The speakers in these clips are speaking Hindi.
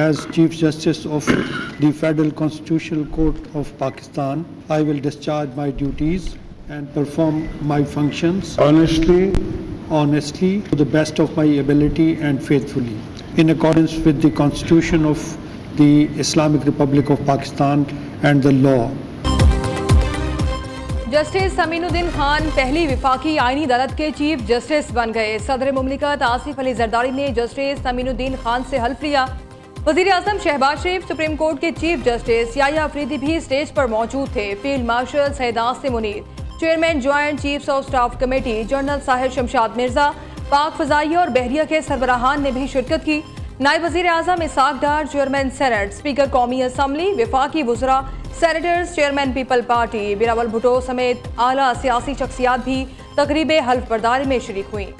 As Chief Justice of the Federal Constitutional Court of Pakistan, I will discharge my duties and perform my functions honestly, to the best of my ability and faithfully, in accordance with the Constitution of the Islamic Republic of Pakistan and the law. Justice Aminuddin Khan पहली विफाकी आईनी अदालत के चीफ जस्टिस बन गए। सदर मुमलिकत आसिफ अली जरदारी ने जस्टिस अमीनुद्दीन खान से हल्फ लिया। वजीर आजम शहबाज शरीफ, सुप्रीम कोर्ट के चीफ जस्टिस याह्या अफरीदी भी स्टेज पर मौजूद थे। Field marshal Syed Asim Munir, chairman joint chiefs of staff committee general Sahir Shamshad Mirza, पाक फजाइया और बहरिया के सरबराहान ने भी शिरकत की। नायब वजीर आजम Ishaq Dar, chairman senate, speaker कौमी असम्बली, विफाकी वुज़रा, senators, chairman people party Bilawal Bhutto समेत आला सियासी शख्सियात भी तकरीब हल्फ बर्दारी में शरीक हुई।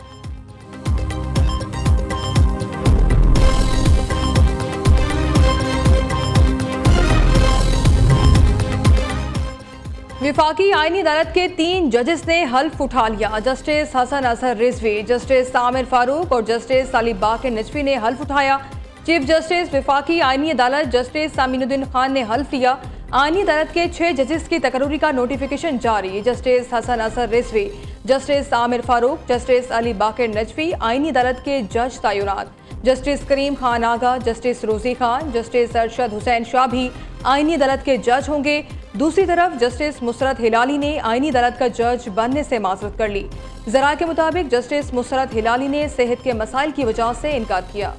विफाकी आईनी अदालत के 3 जजेस ने हल्फ उठा लिया। जस्टिस हसन असर रिजवी, जस्टिस आमिर फारूक और जस्टिस अली बाकर नजफी ने हल्फ उठाया। चीफ जस्टिस विफाकी आईनी अदालत जस्टिस अमीनुद्दीन खान ने हल्फ लिया। आईनी अदालत के 6 जजेस की तकर्री का नोटिफिकेशन जारी। जस्टिस हसन असर रिजवी, जस्टिस आमिर फारूक, जस्टिस अली बाकर नजफी आईनी अदालत के जज तैनात। जस्टिस करीम खान आगा, जस्टिस रोजी खान, जस्टिस अरशद हुसैन शाह भी आईनी अदालत के जज होंगे। दूसरी तरफ जस्टिस मुसरत हिलाली ने आईनी अदालत का जज बनने से माजरत कर ली। जरा के मुताबिक जस्टिस मुसरत हिलाली ने सेहत के मसाइल की वजह से इनकार किया।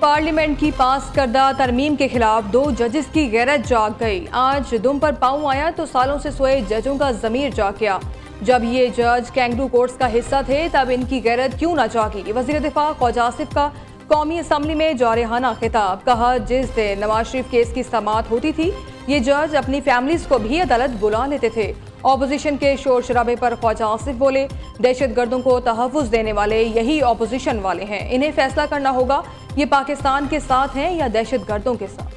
पार्लियामेंट की पास करदा तरमीम के खिलाफ 2 जजेस की गैरत जाग गई। आज दुम पर पांव आया तो सालों से सोए जजों का जमीर जाग गया। जब ये जज कैंगरू कोर्ट्स का हिस्सा थे तब इनकी गैरत क्यों ना जागी। वजीर दिफा ख्वाजा आसिफ का कौमी असम्बली में जारहाना खिताब, कहा जिस दिन नवाज शरीफ केस की समाअत होती थी ये जज अपनी फैमिलीज को भी अदालत बुला लेते थे। ऑपोजिशन के शोर शराबे पर ख्वाजा आसिफ बोले, दहशत गर्दों को तहफ़्फ़ुज़ देने वाले यही ऑपोजिशन वाले हैं। इन्हें फैसला करना होगा ये पाकिस्तान के साथ हैं या दहशत गर्दों के साथ।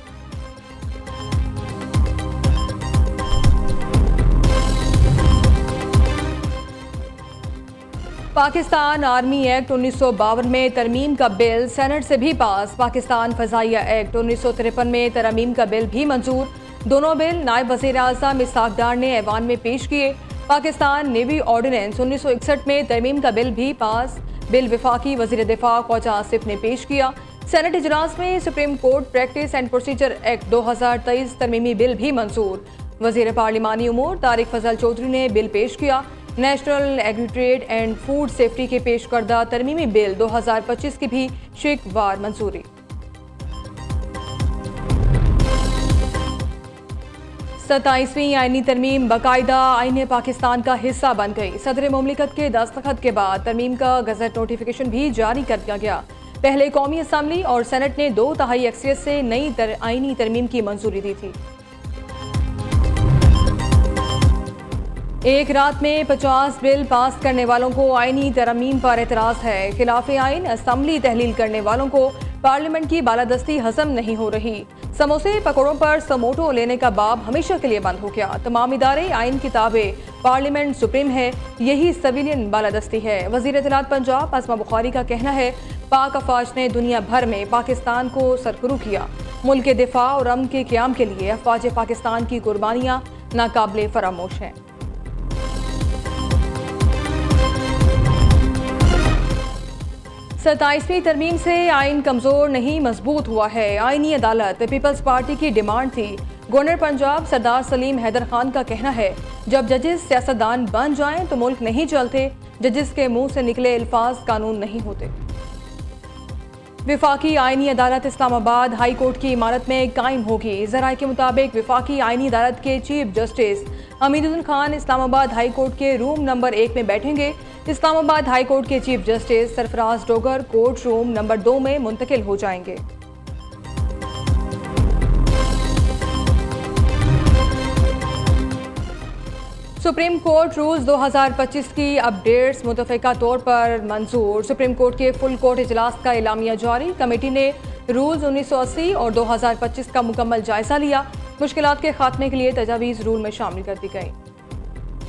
पाकिस्तान आर्मी एक्ट 1952 में तरमीम का बिल सेनेट से भी पास। पाकिस्तान फजाइया एक्ट 1953 में तरमीम का बिल भी मंजूर। दोनों बिल नायब वज़ीर आज़म इसाक डार ने ऐवान में पेश किए। पाकिस्तान नेवी ऑर्डिनेंस 1961 में तरमीम का बिल भी पास। बिल विफाकी वज़ीर दिफा ख्वाजा आसिफ ने पेश किया। सेनेट इजलास में supreme court practice and procedure act 2023 तरमीमी बिल भी मंजूर। वज़ीर पार्लिमानी उमूर तारिक फजल चौधरी ने बिल पेश किया। नेशनल एग्रीट्रेड एंड फूड सेफ्टी के पेश करदा तरमीमी बिल 2025 की भी शिकवार मंजूरी। सत्ताईसवीं आईनी तरमीम बाकायदा आईने पाकिस्तान का हिस्सा बन गई। सदर मुमलिकत के दस्तखत के बाद तरमीम का गजट नोटिफिकेशन भी जारी कर दिया गया। पहले कौमी असम्बली और सेनेट ने 2/3 अक्सरियत से नई आईनी तरमीम की मंजूरी दी थी। एक रात में 50 बिल पास करने वालों को आईनी तरमीम पर एतराज़ है। खिलाफ आईन असम्बली तहलील करने वालों को पार्लियामेंट की बालादस्ती हजम नहीं हो रही। समोसे पकौड़ों पर समोटो लेने का बाब हमेशा के लिए बंद हो गया। तमाम इदारे आईन किताबें पार्लियामेंट सुप्रीम है, यही सिविलियन बालादस्ती है। वज़ीर इत्तलात पंजाब आसमा बुखारी का कहना है, पाक अफवाज ने दुनिया भर में पाकिस्तान को सरकरू किया। मुल्क के दिफा और अमन के क़याम के लिए अफवाज पाकिस्तान की कुर्बानियाँ नाकाबिले फरामोश हैं। 27वीं तरमीम से आइन कमज़ोर नहीं मजबूत हुआ है। आइनी अदालत पीपल्स पार्टी की डिमांड थी। गवर्नर पंजाब सरदार सलीम हैदर खान का कहना है, जब जजेस सियासतदान बन जाएं तो मुल्क नहीं चलते। जजेस के मुंह से निकले अल्फाज कानून नहीं होते। विफाकी आईनी अदालत इस्लामाबाद हाई कोर्ट की इमारत में कायम होगी। ज़राए के मुताबिक विफाकी आईनी अदालत के chief justice Aminuddin Khan Islamabad high court के रूम नंबर 1 में बैठेंगे। इस्लामाबाद हाई कोर्ट के chief justice Sarfaraz Dogar court room number 2 में मुंतकिल हो जाएंगे। सुप्रीम कोर्ट रूल्स 2025 की अपडेट्स मुतफ़िका तौर पर मंजूर। सुप्रीम कोर्ट के फुल कोर्ट इजलास का एलामिया जारी। कमेटी ने रूल्स 1980 और 2025 का मुकम्मल जायजा लिया। मुश्किलात के खात्मे के लिए तजावीज़ रूल में शामिल कर दी गई।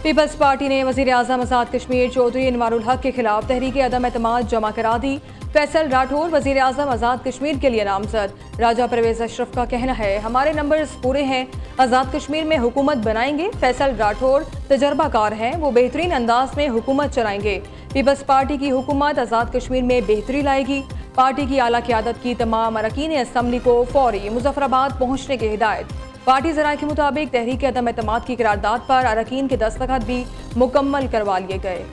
पीपल्स पार्टी ने वजीर आजम आज़ाद कश्मीर चौधरी अनवारुल हक के खिलाफ तहरीक अदम एतमाद जमा करा दी। फैसल राठौर वजीर आजम आज़ाद कश्मीर के लिए नामजद। राजा परवेज अशरफ का कहना है, हमारे नंबर्स पूरे हैं, आज़ाद कश्मीर में हुकूमत बनाएंगे। फैसल राठौर तजर्बाकार हैं, वो बेहतरीन अंदाज में हुकूमत चलाएंगे। पीपल्स पार्टी की हुकूमत आज़ाद कश्मीर में बेहतरी लाएगी। पार्टी की आला क़यादत की तमाम अरकान असम्बली को फौरी मुजफ्फराबाद पहुँचने की हिदायत। पार्टी ज़राए के मुताबिक तहरीक अदम एतमाद की करारदाद पर अरकान के दस्तखत भी मुकम्मल करवा लिए गए।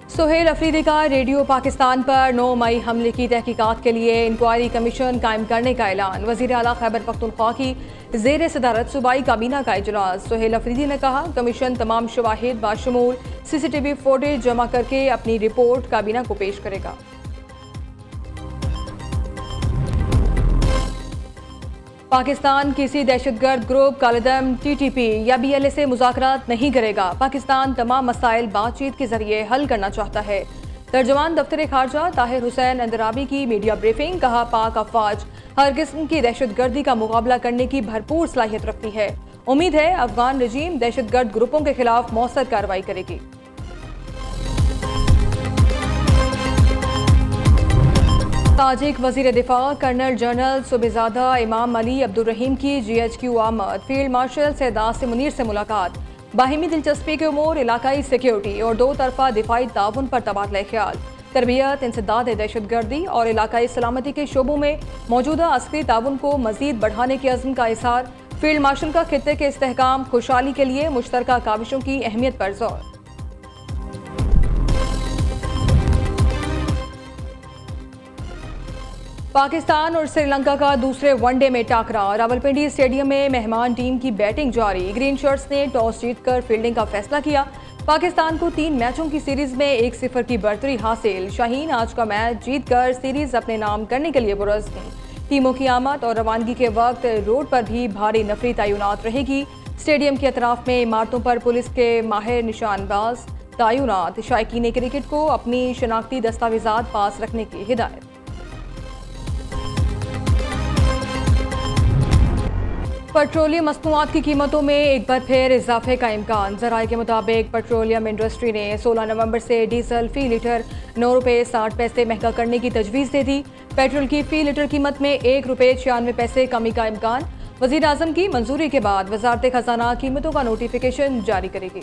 सुहेल अफरीदी का रेडियो पाकिस्तान पर 9 मई हमले की तहकीकात के लिए इंक्वायरी कमीशन कायम करने का ऐलान। वज़ीर आला खैबर पख्तूनख्वा की ज़ेर सदारत सूबाई काबीना का इजलास। सुहेल अफरीदी ने कहा, कमीशन तमाम शवाहिद बाशमूल CCTV फुटेज जमा करके अपनी रिपोर्ट काबीना को पेश करेगा। पाकिस्तान किसी दहशतगर्द ग्रुप कालेदम TTP या BLA से मुज़ाकरात नहीं करेगा। पाकिस्तान तमाम मसाइल बातचीत के जरिए हल करना चाहता है। तर्जुमान दफ्तर खारजा ताहिर हुसैन अंदराबी की मीडिया ब्रीफिंग। कहा, पाक अफवाज हर किस्म की दहशतगर्दी का मुकाबला करने की भरपूर सलाहियत रखती है। उम्मीद है अफगान रजीम दहशतगर्द ग्रुपों के खिलाफ मौसर कार्रवाई करेगी। ताजिक वजीर दिफा कर्नल जनरल सुबेजादा इमाम अली अब्दुर्रहीम की GHQ आमद। फील्ड मार्शल सैयदात मुनीर से मुलाकात। बाहिमी दिलचस्पी के उमूर, इलाकाई सिक्योरिटी और दो तरफा दिफाई ताउन पर तबादला ख्याल। तरबियत, इंसदाद दहशतगर्दी और इलाकाई सलामती के शोबों में मौजूदा अस्करी ताउन को मजीद बढ़ाने के अज़्म का इज़हार। फील्ड मार्शल का खित्ते के इस्तेहकाम खुशहाली के लिए मुश्तरका काविशों की अहमियत पर जोर। पाकिस्तान और श्रीलंका का दूसरे वनडे में टाकरा। रावलपिंडी स्टेडियम में मेहमान टीम की बैटिंग जारी। ग्रीन शर्ट्स ने टॉस जीतकर फील्डिंग का फैसला किया। पाकिस्तान को 3 मैचों की सीरीज में 1-0 की बढ़तरी हासिल। शाहीन आज का मैच जीतकर सीरीज अपने नाम करने के लिए पुरस्क हैं। टीमों की आमद और रवानगी के वक्त रोड पर भी भारी नफरी तैनात रहेगी। स्टेडियम के अतराफ में इमारतों पर पुलिस के माहिर निशानबाज तैनात। शायकीन क्रिकेट को अपनी शनाख्ती दस्तावेजात पास रखने की हिदायत। पेट्रोलियम मसनूआत की कीमतों में एक बार फिर इजाफे का इम्कान। ज़राए के मुताबिक पेट्रोलियम इंडस्ट्री ने 16 नवंबर से डीजल फी लीटर 9 रुपये 60 पैसे महंगा करने की तजवीज़ दे दी। पेट्रोल की फी लीटर कीमत में 1 रुपये 96 पैसे कमी का इम्कान। वज़ीर आज़म की मंजूरी के बाद वज़ारत ख़ज़ाना कीमतों का नोटिफिकेशन जारी करेगी।